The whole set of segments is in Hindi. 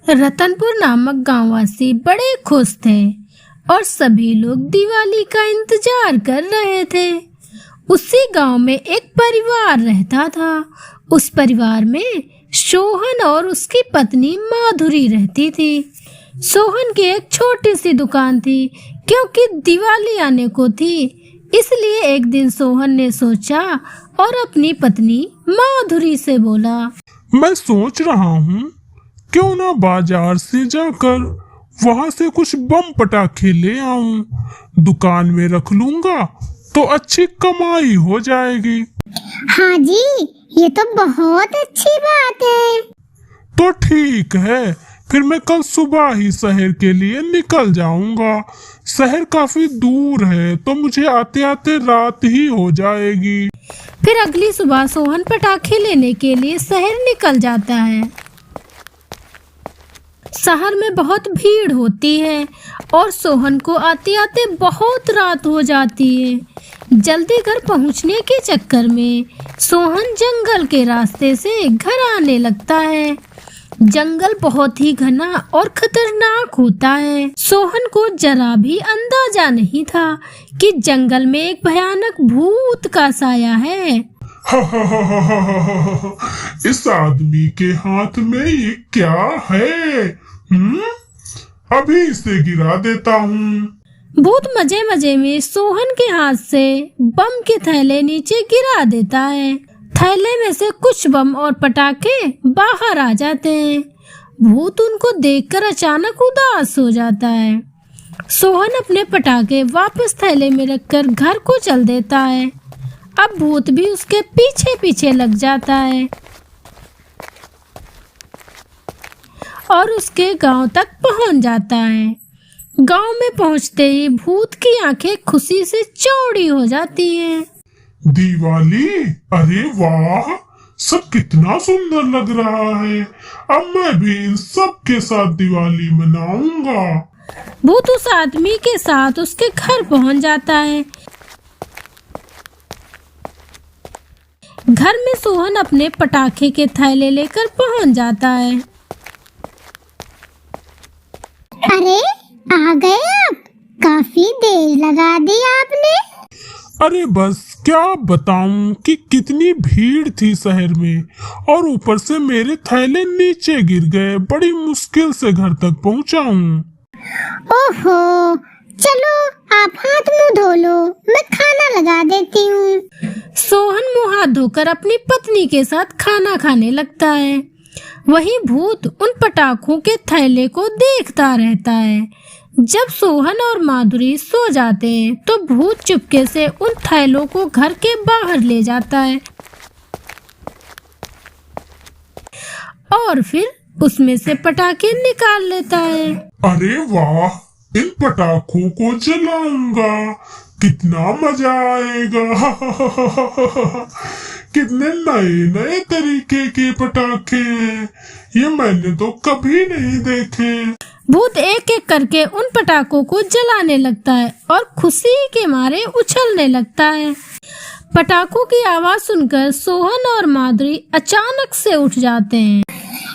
रतनपुर नामक गांववासी बड़े खुश थे और सभी लोग दिवाली का इंतजार कर रहे थे। उसी गांव में एक परिवार रहता था। उस परिवार में सोहन और उसकी पत्नी माधुरी रहती थी। सोहन की एक छोटी सी दुकान थी, क्योंकि दिवाली आने को थी। इसलिए एक दिन सोहन ने सोचा और अपनी पत्नी माधुरी से बोला, मैं सोच रहा हूँ क्यों ना बाजार से जाकर वहां से कुछ बम पटाखे ले आऊं। दुकान में रख लूंगा तो अच्छी कमाई हो जाएगी। हाँ जी, ये तो बहुत अच्छी बात है। तो ठीक है, फिर मैं कल सुबह ही शहर के लिए निकल जाऊंगा। शहर काफी दूर है तो मुझे आते आते रात ही हो जाएगी। फिर अगली सुबह सोहन पटाखे लेने के लिए शहर निकल जाता है। शहर में बहुत भीड़ होती है और सोहन को आते आते बहुत रात हो जाती है। जल्दी घर पहुंचने के चक्कर में सोहन जंगल के रास्ते से घर आने लगता है। जंगल बहुत ही घना और खतरनाक होता है। सोहन को जरा भी अंदाजा नहीं था कि जंगल में एक भयानक भूत का साया है। इस आदमी के हाथ में ये क्या है? अभी इसे गिरा देता हूँ। भूत मजे मजे में सोहन के हाथ से बम के थैले नीचे गिरा देता है। थैले में से कुछ बम और पटाखे बाहर आ जाते हैं। भूत उनको देखकर अचानक उदास हो जाता है। सोहन अपने पटाखे वापस थैले में रखकर घर को चल देता है। अब भूत भी उसके पीछे पीछे लग जाता है और उसके गांव तक पहुंच जाता है। गांव में पहुंचते ही भूत की आंखें खुशी से चौड़ी हो जाती हैं। दिवाली, अरे वाह, सब कितना सुंदर लग रहा है। अब मैं भी इन सब के साथ दिवाली मनाऊंगा। भूत उस आदमी के साथ उसके घर पहुंच जाता है। घर में सोहन अपने पटाखे के थैले लेकर पहुंच जाता है। अरे आ गए आप, काफी देर लगा दी आपने। अरे बस क्या बताऊं कि कितनी भीड़ थी शहर में, और ऊपर से मेरे थैले नीचे गिर गए। बड़ी मुश्किल से घर तक पहुंचा हूँ। ओहो, चलो आप हाथ मुंह धो लो, मैं खाना लगा देती हूँ। सोहन मुंह हाथ धोकर अपनी पत्नी के साथ खाना खाने लगता है। वहीं भूत उन पटाखों के थैले को देखता रहता है। जब सोहन और माधुरी सो जाते हैं तो भूत चुपके से उन थैलों को घर के बाहर ले जाता है और फिर उसमें से पटाखे निकाल लेता है। अरे वाह, इन पटाखों को जलाऊंगा, कितना मजा आएगा। कितने नए नए तरीके के पटाखे हैं, ये मैंने तो कभी नहीं देखे। भूत एक एक करके उन पटाखों को जलाने लगता है और खुशी के मारे उछलने लगता है। पटाखों की आवाज सुनकर सोहन और माधुरी अचानक से उठ जाते हैं।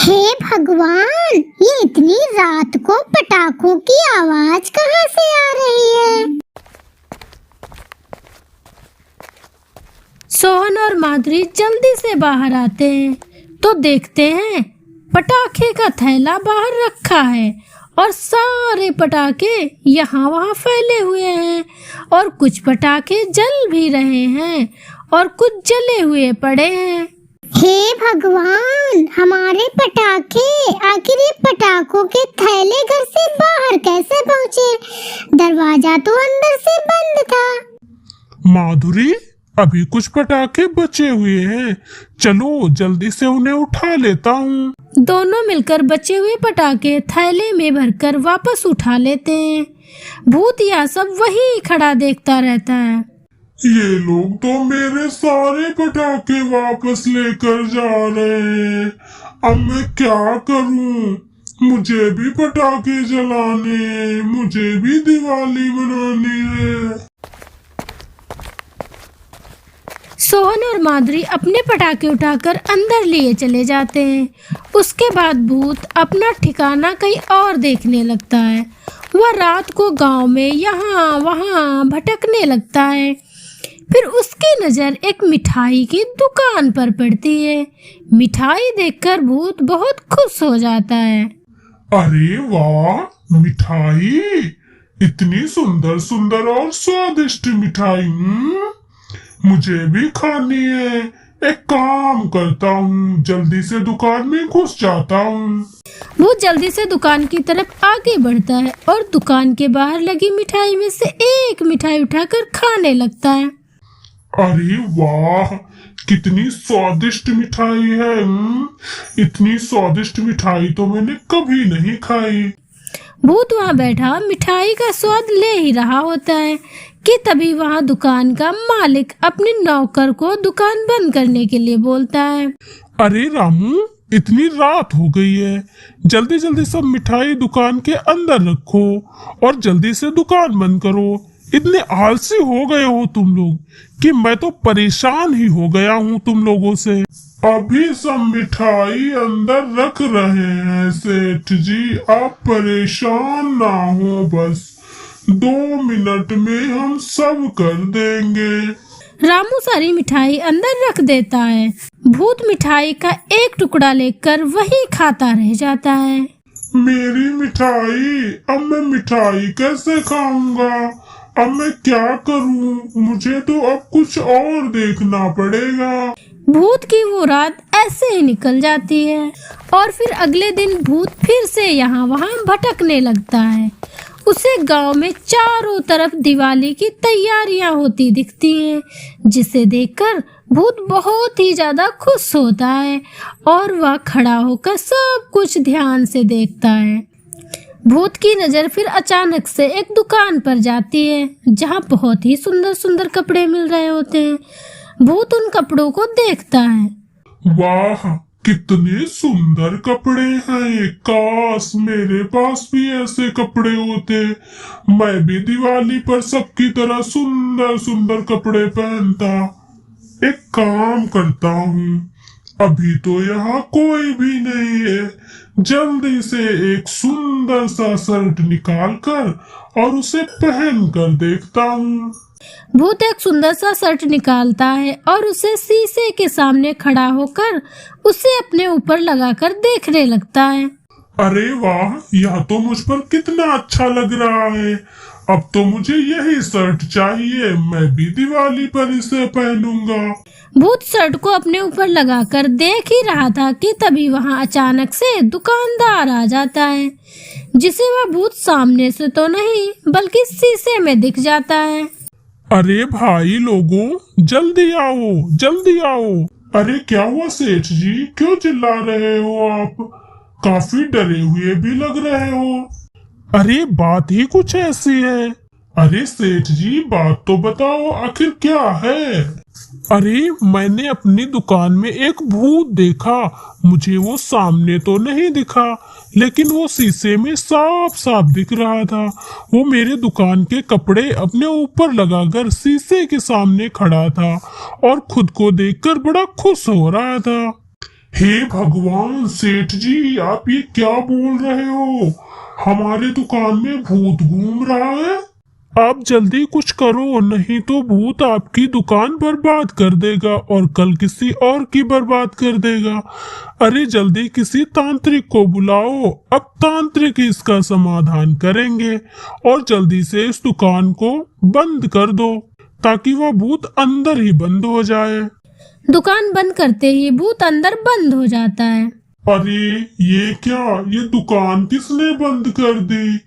हे भगवान, ये इतनी रात को पटाखों की आवाज कहाँ से आ रही है? सोहन और माधुरी जल्दी से बाहर आते हैं तो देखते हैं पटाखे का थैला बाहर रखा है और सारे पटाखे यहाँ वहाँ फैले हुए हैं और कुछ पटाखे जल भी रहे हैं और कुछ जले हुए पड़े हैं। हे भगवान, हमारे पटाखे, आखिर ये पटाखों के थैले घर से बाहर कैसे पहुँचे? दरवाजा तो अंदर से बंद था। माधुरी, अभी कुछ पटाखे बचे हुए हैं, चलो जल्दी से उन्हें उठा लेता हूँ। दोनों मिलकर बचे हुए पटाखे थैले में भरकर वापस उठा लेते हैं। भूत यह सब वही खड़ा देखता रहता है। ये लोग तो मेरे सारे पटाखे वापस लेकर जा रहे हैं। अब मैं क्या करूँ? मुझे भी पटाखे जलाने हैं, मुझे भी दिवाली मनानी है। सोहन और माधुरी अपने पटाखे उठाकर अंदर लिए चले जाते हैं। उसके बाद भूत अपना ठिकाना कहीं और देखने लगता है। वह रात को गांव में यहाँ वहाँ भटकने लगता है। फिर उसकी नज़र एक मिठाई की दुकान पर पड़ती है। मिठाई देखकर भूत बहुत खुश हो जाता है। अरे वाह, मिठाई! इतनी सुंदर सुंदर और स्वादिष्ट मिठाई! मुझे भी खानी है। एक काम करता हूँ, जल्दी से दुकान में घुस जाता हूँ। वो जल्दी से दुकान की तरफ आगे बढ़ता है और दुकान के बाहर लगी मिठाई में से एक मिठाई उठाकर खाने लगता है। अरे वाह, कितनी स्वादिष्ट मिठाई है! इतनी स्वादिष्ट मिठाई तो मैंने कभी नहीं खाई। भूत वहाँ बैठा मिठाई का स्वाद ले ही रहा होता है कि तभी वहाँ दुकान का मालिक अपने नौकर को दुकान बंद करने के लिए बोलता है। अरे रामू, इतनी रात हो गई है, जल्दी जल्दी सब मिठाई दुकान के अंदर रखो और जल्दी से दुकान बंद करो। इतने आलसी हो गए हो तुम लोग कि मैं तो परेशान ही हो गया हूँ तुम लोगों से। अभी सब मिठाई अंदर रख रहे हैं सेठ जी, आप परेशान ना हो, बस 2 मिनट में हम सब कर देंगे। रामू सारी मिठाई अंदर रख देता है। भूत मिठाई का एक टुकड़ा लेकर वही खाता रह जाता है। मेरी मिठाई, अब मैं मिठाई कैसे खाऊंगा? अब मैं क्या करूं? मुझे तो अब कुछ और देखना पड़ेगा। भूत की वो रात ऐसे ही निकल जाती है और फिर अगले दिन भूत फिर से यहाँ वहाँ भटकने लगता है। उसे गांव में चारों तरफ दिवाली की तैयारियां होती दिखती हैं, जिसे देखकर भूत बहुत ही ज्यादा खुश होता है और वह खड़ा होकर सब कुछ ध्यान से देखता है। भूत की नजर फिर अचानक से एक दुकान पर जाती है जहाँ बहुत ही सुंदर सुंदर कपड़े मिल रहे होते हैं। भूत उन कपड़ों को देखता है। वाह, कितने सुंदर कपड़े हैं! काश मेरे पास भी ऐसे कपड़े होते, मैं भी दिवाली पर सबकी तरह सुंदर सुंदर कपड़े पहनता। एक काम करता हूँ, अभी तो यहाँ कोई भी नहीं है, जल्दी से एक सुंदर सा शर्ट निकाल कर और उसे पहन कर देखता हूँ। भूत एक सुंदर सा शर्ट निकालता है और उसे शीशे के सामने खड़ा होकर उसे अपने ऊपर लगाकर देखने लगता है। अरे वाह, यह तो मुझ पर कितना अच्छा लग रहा है। अब तो मुझे यही शर्ट चाहिए, मैं भी दिवाली पर इसे पहनूंगा। भूत शर्ट को अपने ऊपर लगाकर देख ही रहा था कि तभी वहां अचानक से दुकानदार आ जाता है, जिसे वह भूत सामने से तो नहीं बल्कि शीशे में दिख जाता है। अरे भाई लोगों, जल्दी आओ, जल्दी आओ। अरे क्या हुआ सेठ जी, क्यों चिल्ला रहे हो आप? काफी डरे हुए भी लग रहे हो। अरे बात ही कुछ ऐसी है। अरे सेठ जी, बात तो बताओ, आखिर क्या है? अरे मैंने अपनी दुकान में एक भूत देखा। मुझे वो सामने तो नहीं दिखा, लेकिन वो शीशे में साफ साफ दिख रहा था। वो मेरे दुकान के कपड़े अपने ऊपर लगाकर शीशे के सामने खड़ा था और खुद को देखकर बड़ा खुश हो रहा था। हे भगवान सेठ जी, आप ये क्या बोल रहे हो? हमारे दुकान में भूत घूम रहा है। आप जल्दी कुछ करो, नहीं तो भूत आपकी दुकान बर्बाद कर देगा और कल किसी और की बर्बाद कर देगा। अरे जल्दी किसी तांत्रिक को बुलाओ, अब तांत्रिक इसका समाधान करेंगे और जल्दी से इस दुकान को बंद कर दो ताकि वह भूत अंदर ही बंद हो जाए। दुकान बंद करते ही भूत अंदर बंद हो जाता है। अरे ये क्या, ये दुकान किसने बंद कर दी?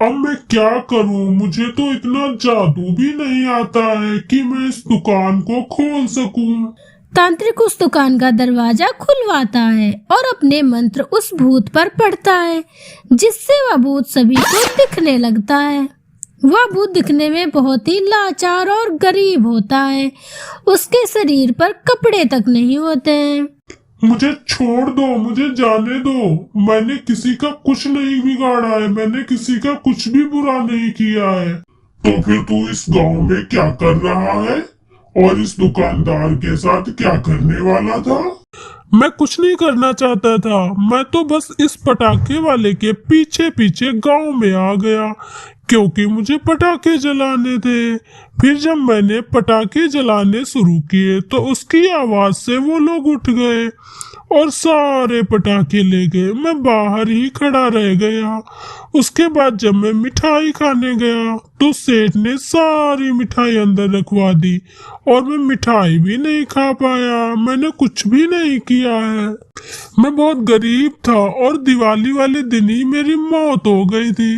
अब मैं क्या करूं? मुझे तो इतना जादू भी नहीं आता है कि मैं इस दुकान को खोल सकूं। तांत्रिक उस दुकान का दरवाजा खुलवाता है और अपने मंत्र उस भूत पर पढ़ता है, जिससे वह भूत सभी को दिखने लगता है। वह भूत दिखने में बहुत ही लाचार और गरीब होता है। उसके शरीर पर कपड़े तक नहीं होते हैं। मुझे छोड़ दो, मुझे जाने दो। मैंने किसी का कुछ नहीं बिगाड़ा है, मैंने किसी का कुछ भी बुरा नहीं किया है। तो फिर तू इस गांव में क्या कर रहा है और इस दुकानदार के साथ क्या करने वाला था? मैं कुछ नहीं करना चाहता था, मैं तो बस इस पटाखे वाले के पीछे पीछे गांव में आ गया क्योंकि मुझे पटाखे जलाने थे। फिर जब मैंने पटाखे जलाने शुरू किए तो उसकी आवाज से वो लोग उठ गए और सारे पटाखे ले गए। मैं बाहर ही खड़ा रह गया। उसके बाद जब मैं मिठाई खाने गया तो सेठ ने सारी मिठाई अंदर रखवा दी और मैं मिठाई भी नहीं खा पाया। मैंने कुछ भी नहीं किया है। मैं बहुत गरीब था और दिवाली वाले दिन ही मेरी मौत हो गई थी।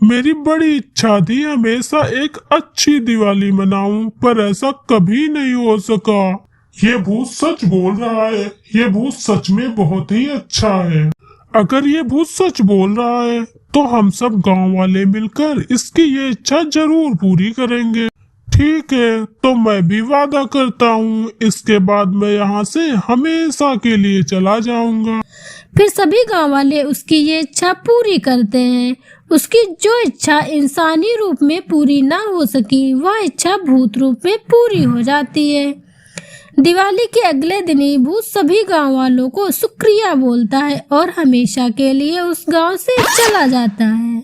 मेरी बड़ी इच्छा थी हमेशा एक अच्छी दिवाली मनाऊं, पर ऐसा कभी नहीं हो सका। ये भूत सच बोल रहा है। ये भूत सच में बहुत ही अच्छा है। अगर ये भूत सच बोल रहा है तो हम सब गांव वाले मिलकर इसकी ये इच्छा जरूर पूरी करेंगे। ठीक है, तो मैं भी वादा करता हूँ इसके बाद मैं यहाँ से हमेशा के लिए चला जाऊंगा। फिर सभी गांव वाले उसकी ये इच्छा पूरी करते हैं। उसकी जो इच्छा इंसानी रूप में पूरी ना हो सकी, वह इच्छा भूत रूप में पूरी हो जाती है। दिवाली के अगले दिन ही भूत सभी गांव वालों को शुक्रिया बोलता है और हमेशा के लिए उस गांव से चला जाता है।